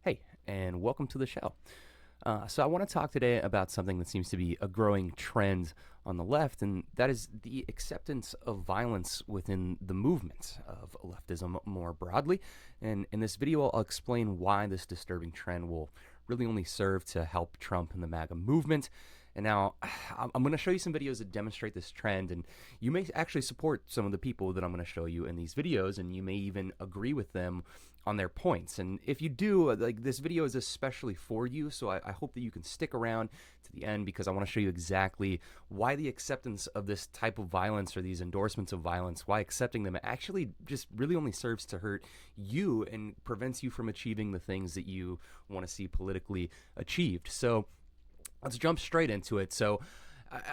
Hey, and welcome to the show. So, I want to talk today about something that seems to be a growing trend on the left, and that is the acceptance of violence within the movement of leftism more broadly. And in this video, I'll explain why this disturbing trend will really only serve to help Trump and the MAGA movement. And now I'm going to show you some videos that demonstrate this trend, and you may actually support some of the people that I'm going to show you in these videos, and you may even agree with them on their points. And if you do, like, this video is especially for you, so I hope that you can stick around to the end, because I want to show you exactly why the acceptance of this type of violence or these endorsements of violence, why accepting them actually just really only serves to hurt you and prevents you from achieving the things that you want to see politically achieved. So let's jump straight into it. So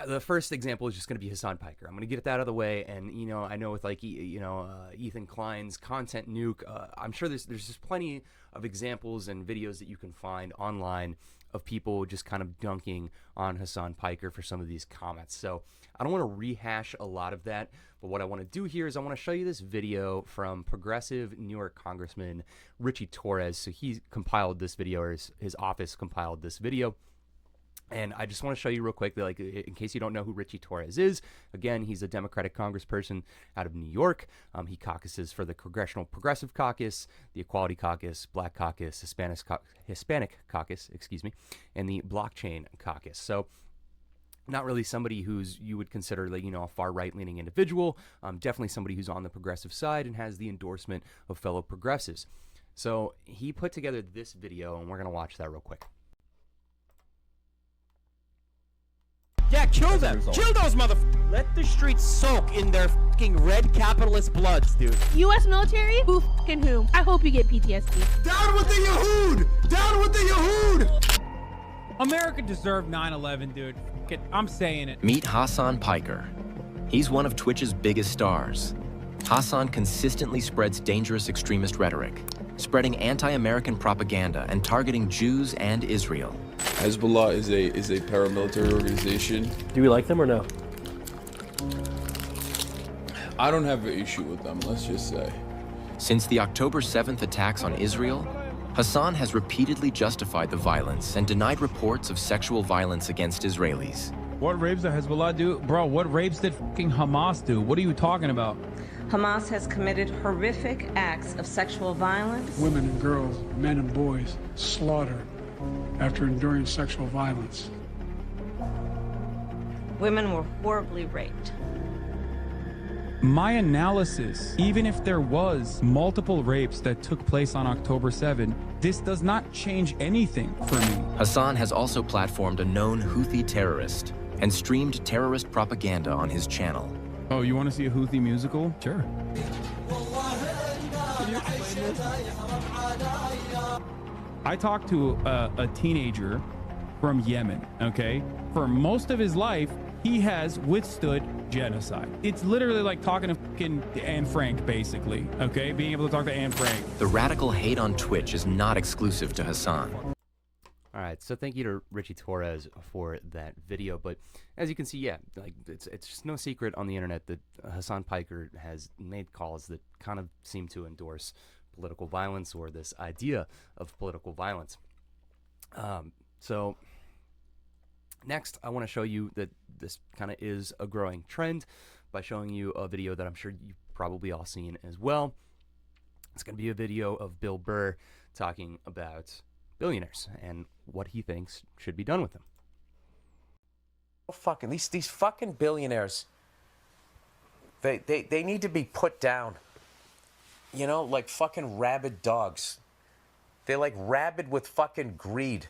the first example is just going to be Hasan Piker. I'm going to get that out of the way. And, I know with Ethan Klein's Content Nuke, I'm sure there's just plenty of examples and videos that you can find online of people just kind of dunking on Hasan Piker for some of these comments. So I don't want to rehash a lot of that, but what I want to do here is I want to show you this video from progressive New York Congressman Richie Torres. So he compiled this video, or his office compiled this video. And I just want to show you real quick, that, like, in case you don't know who Richie Torres is, again, he's a Democratic congressperson out of New York. He caucuses for the Congressional Progressive Caucus, the Equality Caucus, Black Caucus, Hispanic Caucus, and the Blockchain Caucus. So not really somebody who's you would consider, like, a far right-leaning individual. Definitely somebody who's on the progressive side and has the endorsement of fellow progressives. So he put together this video, and we're going to watch that real quick. Yeah, kill them. Kill those motherfuckers. Let the streets soak in their fucking red capitalist bloods, dude. U.S. military? Who fucking who? I hope you get PTSD. Down with the Yahood! Down with the Yahood! America deserved 9/11, dude. I'm saying it. Meet Hasan Piker. He's one of Twitch's biggest stars. Hasan consistently spreads dangerous extremist rhetoric, spreading anti-American propaganda and targeting Jews and Israel. Hezbollah is a paramilitary organization. Do we like them or no? I don't have an issue with them, let's just say. Since the October 7th attacks on Israel, Hasan has repeatedly justified the violence and denied reports of sexual violence against Israelis. What rapes did Hezbollah do? Bro, what rapes did fucking Hamas do? What are you talking about? Hamas has committed horrific acts of sexual violence. Women and girls, men and boys slaughtered after enduring sexual violence. Women were horribly raped. My analysis, even if there was multiple rapes that took place on October 7, this does not change anything for me. Hasan has also platformed a known Houthi terrorist and streamed terrorist propaganda on his channel. Oh, you want to see a Houthi musical? Sure. I talked to a teenager from Yemen, okay? For most of his life, he has withstood genocide. It's literally like talking to fucking Anne Frank, basically, okay? Being able to talk to Anne Frank. The radical hate on Twitch is not exclusive to Hasan. All right, so thank you to Richie Torres for that video. But as you can see, yeah, like it's just no secret on the internet that Hasan Piker has made calls that kind of seem to endorse political violence, or this idea of political violence. So next, I want to show you that this kind of is a growing trend by showing you a video that I'm sure you've probably all seen as well. It's going to be a video of Bill Burr talking about billionaires and what he thinks should be done with them. Fucking these fucking billionaires. They need to be put down. Like fucking rabid dogs. They're like rabid with fucking greed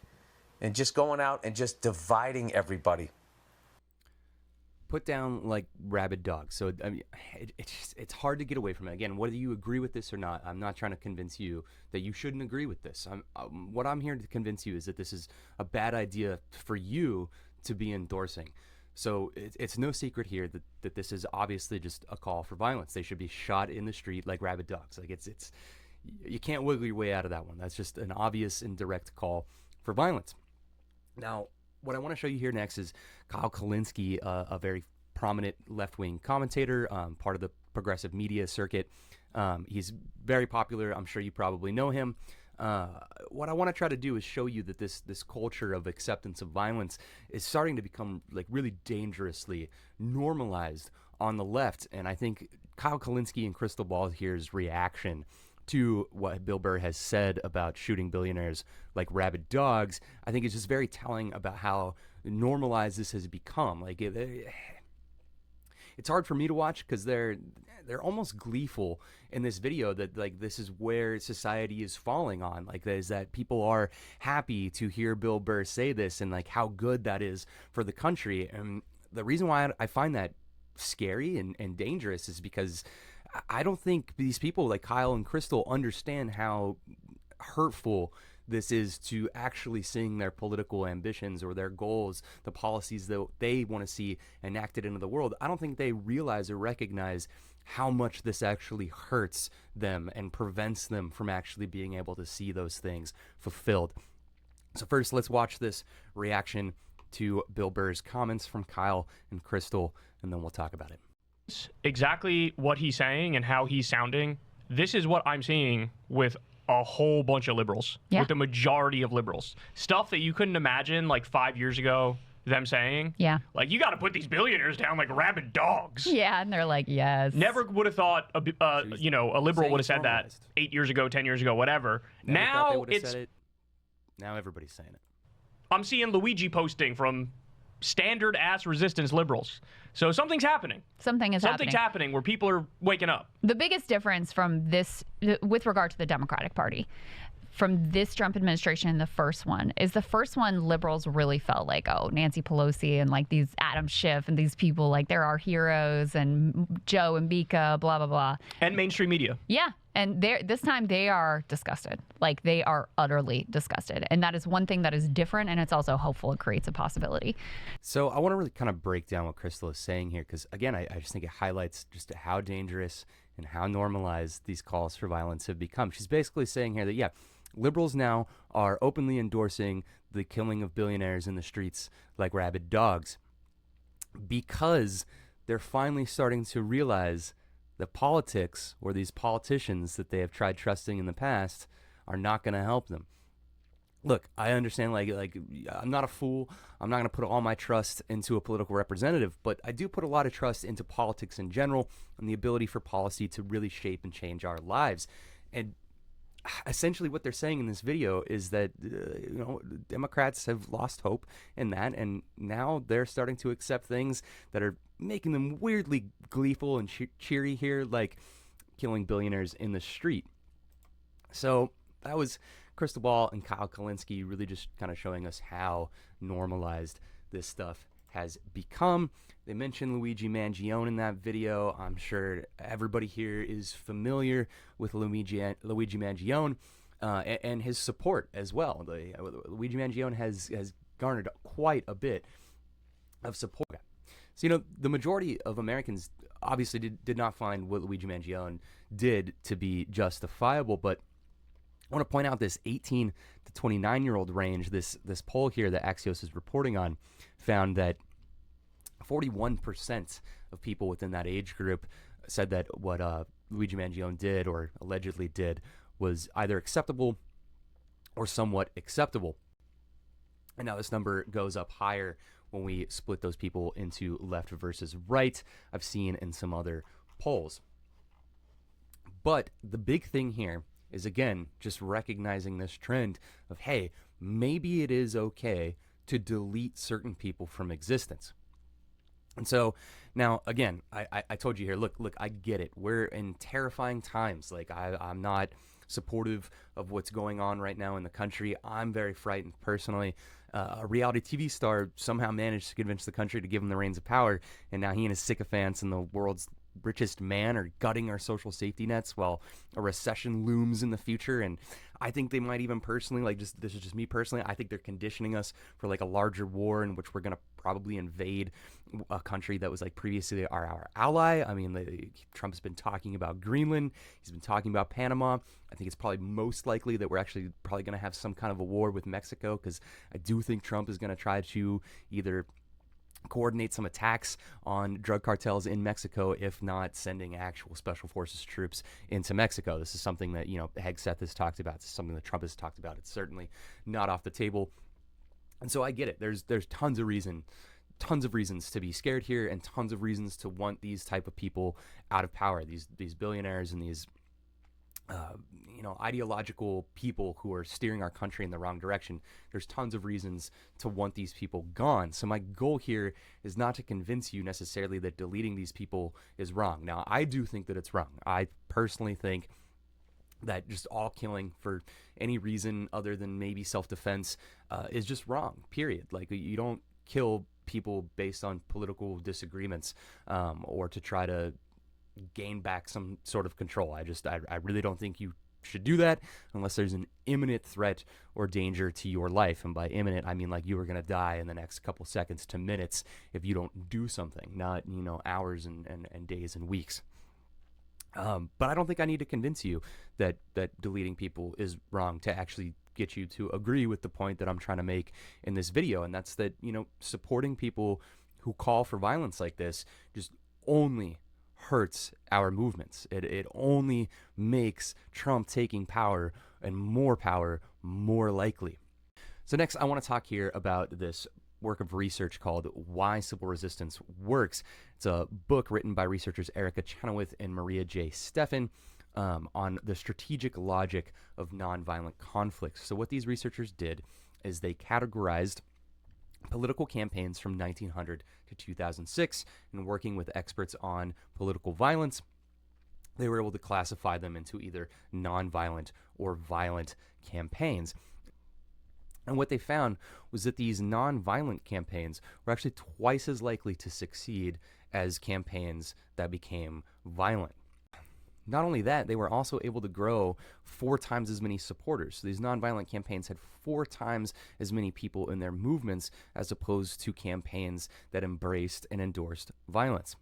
and just going out and just dividing everybody. Put down like rabid dogs. So I mean, it's hard to get away from it. Again, whether you agree with this or not, I'm not trying to convince you that you shouldn't agree with this. What I'm here to convince you is that this is a bad idea for you to be endorsing. So it's no secret here that this is obviously just a call for violence. They should be shot in the street like rabid dogs. Like it's you can't wiggle your way out of that one. That's just an obvious and direct call for violence. Now, what I want to show you here next is Kyle Kulinski, a very prominent left-wing commentator, part of the progressive media circuit. He's very popular. I'm sure you probably know him. What I want to try to do is show you that this culture of acceptance of violence is starting to become like really dangerously normalized on the left. And I think Kyle Kulinski and Crystal Ball here's reaction to what Bill Burr has said about shooting billionaires like rabid dogs, I think is just very telling about how normalized this has become. Like it's hard for me to watch because they're almost gleeful in this video that like this is where society is falling on. Like is that people are happy to hear Bill Burr say this and like how good that is for the country. And the reason why I find that scary and dangerous is because I don't think these people like Kyle and Crystal understand how hurtful this is to actually seeing their political ambitions or their goals, the policies that they want to see enacted into the world. I don't think they realize or recognize how much this actually hurts them and prevents them from actually being able to see those things fulfilled. So first, let's watch this reaction to Bill Burr's comments from Kyle and Crystal, and then we'll talk about it. Exactly what he's saying and how he's sounding. This is what I'm seeing with a whole bunch of liberals, with the majority of liberals. Stuff that you couldn't imagine like 5 years ago them saying. Yeah. Like, you got to put these billionaires down like rabid dogs. Yeah, and they're like, yes. Never would have thought, a liberal would have said that 8 years ago, 10 years ago, whatever. Now it's... Now everybody's saying it. I'm seeing Luigi posting from standard-ass resistance liberals. So something's happening. Something's happening where people are waking up. The biggest difference from this, with regard to the Democratic Party, from this Trump administration, the first one liberals really felt like, oh, Nancy Pelosi and like these Adam Schiff and these people, like they're our heroes, and Joe and Mika, blah, blah, blah. And mainstream media. Yeah. And this time they are disgusted. Like they are utterly disgusted. And that is one thing that is different. And it's also hopeful. It creates a possibility. So I want to really kind of break down what Crystal is saying here, because again, I just think it highlights just how dangerous and how normalized these calls for violence have become. She's basically saying here that, liberals now are openly endorsing the killing of billionaires in the streets like rabid dogs because they're finally starting to realize that politics, or these politicians that they have tried trusting in the past, are not going to help them. Look, I understand, like I'm not a fool. I'm not going to put all my trust into a political representative, but I do put a lot of trust into politics in general and the ability for policy to really shape and change our lives. And essentially what they're saying in this video is that Democrats have lost hope in that, and now they're starting to accept things that are making them weirdly gleeful and cheery here, like killing billionaires in the street. So that was Crystal Ball and Kyle Kulinski really just kind of showing us how normalized this stuff has become. They mentioned Luigi Mangione in that video. I'm sure everybody here is familiar with Luigi Mangione and his support as well. Luigi Mangione has garnered quite a bit of support. So, the majority of Americans obviously did not find what Luigi Mangione did to be justifiable, but I want to point out this 18 to 29-year-old range. This poll here that Axios is reporting on found that 41% of people within that age group said that what Luigi Mangione did or allegedly did was either acceptable or somewhat acceptable. And now this number goes up higher when we split those people into left versus right, I've seen in some other polls. But the big thing here is, again, just recognizing this trend of, hey, maybe it is okay to delete certain people from existence. And so now, again, I told you here, look, I get it. We're in terrifying times. Like, I'm not supportive of what's going on right now in the country. I'm very frightened personally. A reality TV star somehow managed to convince the country to give him the reins of power, and now he and his sycophants and the world's richest man are gutting our social safety nets while a recession looms in the future. And I think they might even personally, this is just me personally, I think they're conditioning us for like a larger war in which we're going to probably invade a country that was like previously our ally. I mean, Trump's been talking about Greenland. He's been talking about Panama. I think it's probably most likely that we're actually probably going to have some kind of a war with Mexico, because I do think Trump is going to try to either coordinate some attacks on drug cartels in Mexico, if not sending actual special forces troops into Mexico. This is something that, Hegseth has talked about. It's something that Trump has talked about. It's certainly not off the table. And so I get it. There's tons of reasons to be scared here, and tons of reasons to want these type of people out of power, these billionaires and these ideological people who are steering our country in the wrong direction. There's tons of reasons to want these people gone. So my goal here is not to convince you necessarily that deleting these people is wrong. Now, I do think that it's wrong. I personally think that just all killing for any reason other than maybe self-defense is just wrong, period. Like, you don't kill people based on political disagreements or to try to gain back some sort of control. I really don't think you should do that unless there's an imminent threat or danger to your life. And by imminent, I mean like you are going to die in the next couple seconds to minutes if you don't do something, not, hours and days and weeks. But I don't think I need to convince you that deleting people is wrong to actually get you to agree with the point that I'm trying to make in this video. And that's that, supporting people who call for violence like this just only hurts our movements. It only makes Trump taking power and more power more likely. So next, I want to talk here about this work of research called Why Civil Resistance Works. It's a book written by researchers Erica Chenoweth and Maria J. Steffen on the strategic logic of nonviolent conflicts. So what these researchers did is they categorized political campaigns from 1900 to 2006, and working with experts on political violence, they were able to classify them into either nonviolent or violent campaigns. And what they found was that these nonviolent campaigns were actually twice as likely to succeed as campaigns that became violent. Not only that, they were also able to grow 4 times as many supporters. So these nonviolent campaigns had 4 times as many people in their movements as opposed to campaigns that embraced and endorsed violence.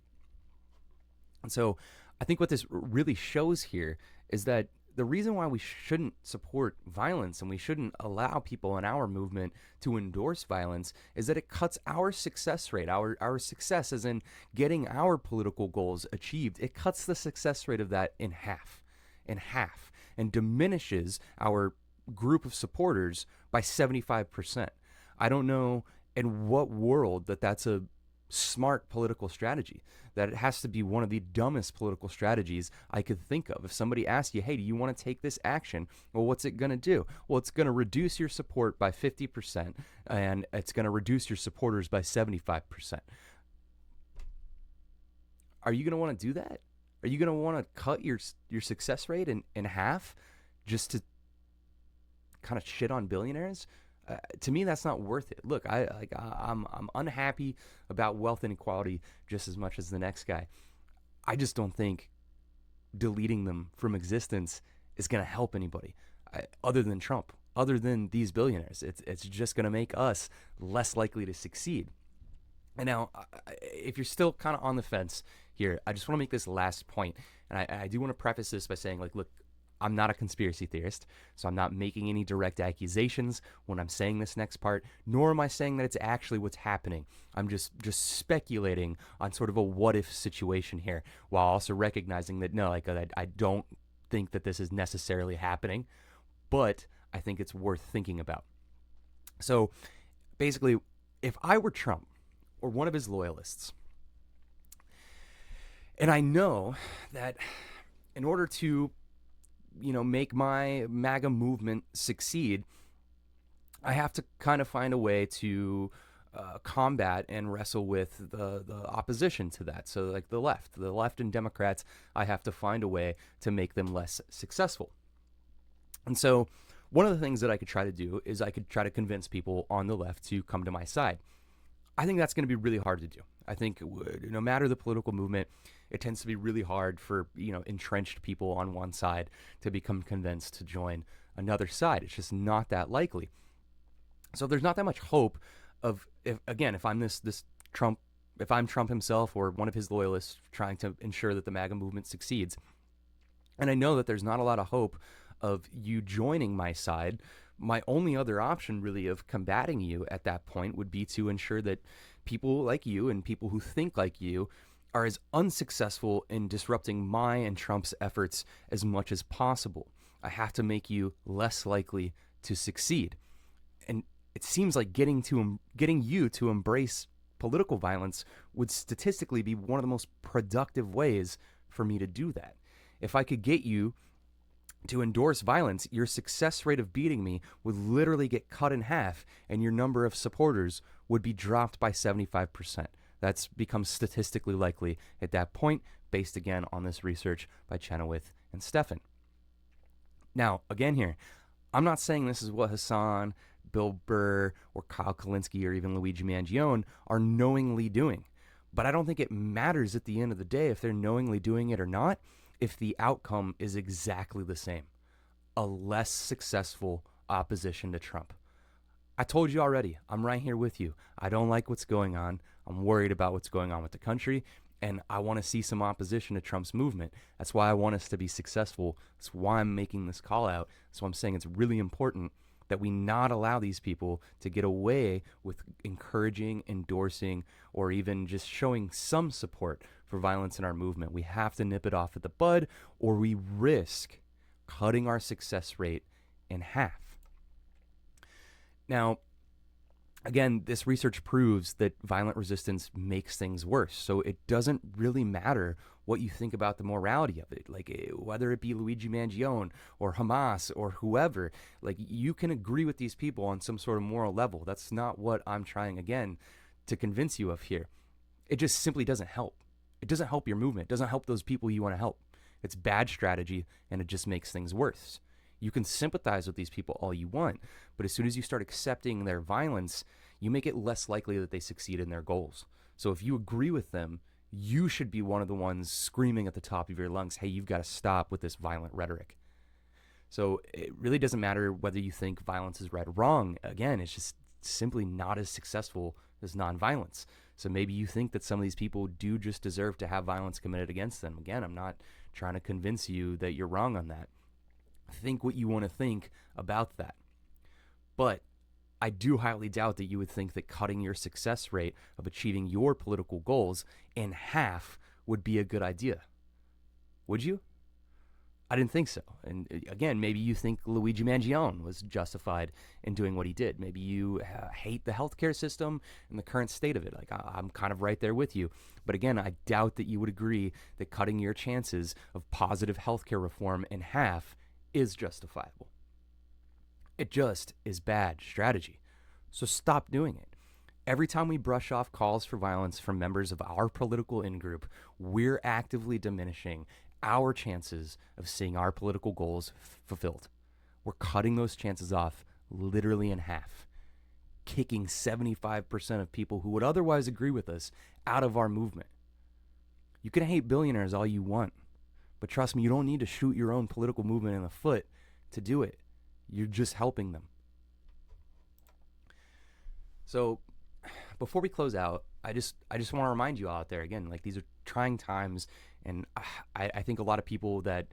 And so I think what this really shows here is that the reason why we shouldn't support violence and we shouldn't allow people in our movement to endorse violence is that it cuts our success rate, our success as in getting our political goals achieved. It cuts the success rate of that in half, and diminishes our group of supporters by 75%. I don't know in what world that's a smart political strategy. That it has to be one of the dumbest political strategies I could think of. If somebody asks you, hey, do you want to take this action? Well, what's it going to do? Well, it's going to reduce your support by 50%, and it's going to reduce your supporters by 75%. Are you going to want to do that? Are you going to want to cut your success rate in half just to kind of shit on billionaires? To me, that's not worth it. Look, I'm unhappy about wealth inequality just as much as the next guy. I just don't think deleting them from existence is going to help anybody other than Trump, other than these billionaires. It's just going to make us less likely to succeed. And now, if you're still kind of on the fence here, I just want to make this last point. And I do want to preface this by saying, look, I'm not a conspiracy theorist, so I'm not making any direct accusations when I'm saying this next part, nor am I saying that it's actually what's happening. I'm just speculating on sort of a what-if situation here, while also recognizing that, no, I don't think that this is necessarily happening, but I think it's worth thinking about. So basically, if I were Trump or one of his loyalists, and I know that in order to make my MAGA movement succeed, I have to kind of find a way to combat and wrestle with the opposition to that. So like the left and Democrats, I have to find a way to make them less successful. And so one of the things that I could try to do is I could try to convince people on the left to come to my side. I think that's going to be really hard to do. I think no matter the political movement, it tends to be really hard for, entrenched people on one side to become convinced to join another side. It's just not that likely. So there's not that much hope of, if I'm if I'm Trump himself or one of his loyalists trying to ensure that the MAGA movement succeeds. And I know that there's not a lot of hope of you joining my side My only other option really of combating you at that point would be to ensure that people like you and people who think like you are as unsuccessful in disrupting my and Trump's efforts as much as possible. I have to make you less likely to succeed. And it seems like getting you to embrace political violence would statistically be one of the most productive ways for me to do that. If I could get you to endorse violence, your success rate of beating me would literally get cut in half, and your number of supporters would be dropped by 75%. That's become statistically likely at that point, based again on this research by Chenoweth and Stephan. Now, again here, I'm not saying this is what Hasan, Bill Burr, or Kyle Kulinski, or even Luigi Mangione are knowingly doing. But I don't think it matters at the end of the day if they're knowingly doing it or not, if the outcome is exactly the same. A less successful opposition to Trump. I told you already, I'm right here with you. I don't like what's going on. I'm worried about what's going on with the country, and I want to see some opposition to Trump's movement. That's why I want us to be successful. That's why I'm making this call out. So I'm saying it's really important that we not allow these people to get away with encouraging, endorsing, or even just showing some support for violence in our movement. We have to nip it off at the bud, or we risk cutting our success rate in half. Now, again, this research proves that violent resistance makes things worse. So it doesn't really matter what you think about the morality of it. Like, whether it be Luigi Mangione or Hamas or whoever, like, you can agree with these people on some sort of moral level. That's not what I'm trying, again, to convince you of here. It just simply doesn't help. It doesn't help your movement. It doesn't help those people you want to help. It's bad strategy, and it just makes things worse. You can sympathize with these people all you want, but as soon as you start accepting their violence, you make it less likely that they succeed in their goals. So if you agree with them, you should be one of the ones screaming at the top of your lungs, hey, you've got to stop with this violent rhetoric. So it really doesn't matter whether you think violence is right or wrong. Again, it's just simply not as successful as nonviolence. So maybe you think that some of these people do just deserve to have violence committed against them. Again, I'm not trying to convince you that you're wrong on that. Think what you want to think about that. But I do highly doubt that you would think that cutting your success rate of achieving your political goals in half would be a good idea. Would you? I didn't think so. And again, maybe you think Luigi Mangione was justified in doing what he did. Maybe you hate the healthcare system and the current state of it. Like, I'm kind of right there with you. But again, I doubt that you would agree that cutting your chances of positive healthcare reform in half is justifiable. It just is bad strategy. So stop doing it. Every time we brush off calls for violence from members of our political in-group, we're actively diminishing our chances of seeing our political goals fulfilled. We're cutting those chances off literally in half, kicking 75% of people who would otherwise agree with us out of our movement. You can hate billionaires all you want, but trust me, you don't need to shoot your own political movement in the foot to do it. You're just helping them. So before we close out, I just want to remind you out there, again, like, these are trying times, and I think a lot of people that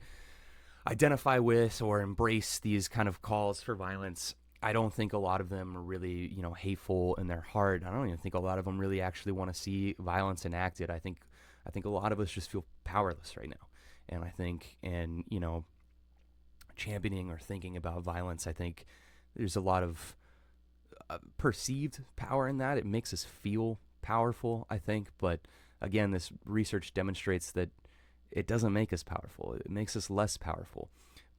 identify with or embrace these kind of calls for violence, I don't think a lot of them are really, hateful in their heart. I don't even think a lot of them really actually want to see violence enacted. I think a lot of us just feel powerless right now. And I think in, championing or thinking about violence, I think there's a lot of perceived power in that. It makes us feel powerful, I think. But again, this research demonstrates that it doesn't make us powerful. It makes us less powerful.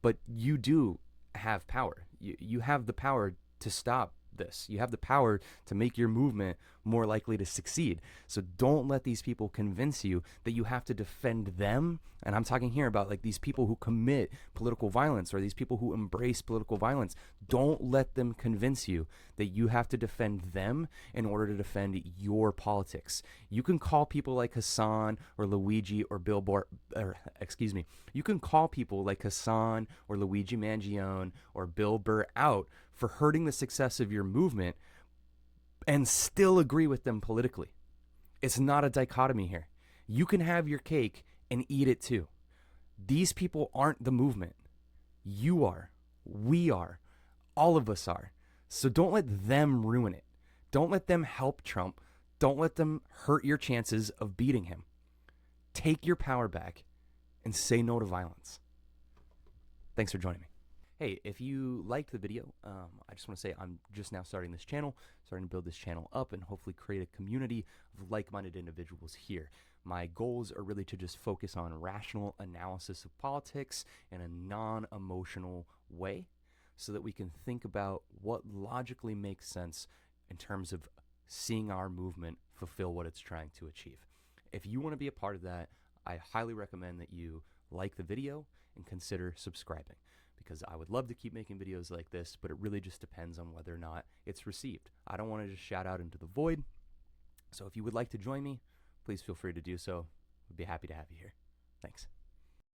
But you do have power. You have the power to stop this. You have the power to make your movement more likely to succeed. So don't let these people convince you that you have to defend them. And I'm talking here about, like, these people who commit political violence or these people who embrace political violence. Don't let them convince you that you have to defend them in order to defend your politics. You can call people like Hasan or Luigi or you can call people like Hasan or Luigi Mangione or Bill Burr out for hurting the success of your movement and still agree with them politically. It's not a dichotomy here. You can have your cake and eat it too. These people aren't the movement. You are. We are. All of us are. So don't let them ruin it. Don't let them help Trump. Don't let them hurt your chances of beating him. Take your power back and say no to violence. Thanks for joining me. Hey, if you liked the video, I just want to say I'm just now starting this channel, starting to build this channel up and hopefully create a community of like-minded individuals here. My goals are really to just focus on rational analysis of politics in a non-emotional way so that we can think about what logically makes sense in terms of seeing our movement fulfill what it's trying to achieve. If you want to be a part of that, I highly recommend that you like the video and consider subscribing, because I would love to keep making videos like this, but it really just depends on whether or not it's received. I don't want to just shout out into the void. So if you would like to join me, please feel free to do so. We'd be happy to have you here. Thanks.